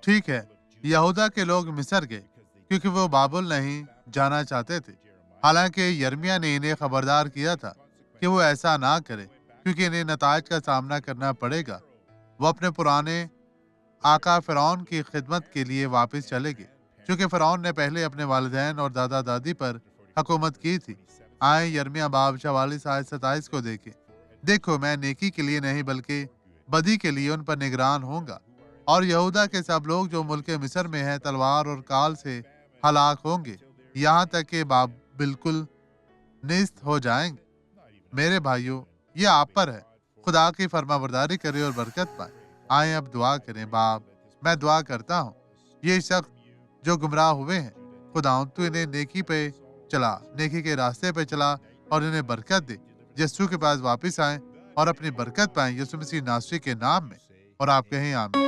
ٹھیک ہے، یہودا کے لوگ مصر گئے کیونکہ وہ بابل نہیں جانا چاہتے تھے، حالانکہ یرمیا نے انہیں خبردار کیا تھا کہ وہ ایسا نہ کرے کیونکہ انہیں نتائج کا سامنا کرنا پڑے گا۔ وہ اپنے پرانے آقا فرعون کی خدمت کے لیے واپس چلے گئے، چونکہ فرعون نے پہلے اپنے والدین اور دادا دادی پر حکومت کی تھی۔ آئیں یرمیا باب 44 آیت 27 کو دیکھیں۔ دیکھو، میں نیکی کے لیے نہیں بلکہ بدی کے لیے ان پر نگران ہوں گا، اور یہودا کے سب لوگ جو ملک مصر میں ہیں تلوار اور کال سے ہلاک ہوں گے، یہاں تک کہ باب بالکل نیست ہو جائیں گے۔ میرے بھائیوں، یہ آپ پر ہے، خدا کی فرما برداری کرے اور برکت پائے۔ آئیں اب دعا کریں۔ باپ، میں دعا کرتا ہوں یہ شخص جو گمراہ ہوئے ہیں، خداوند تو انہیں نیکی کے راستے پہ چلا اور انہیں برکت دے۔ یسوع کے پاس واپس آئیں اور اپنی برکت پائیں، یسوع مسیح ناصری کے نام میں، اور آپ کہیں آمین۔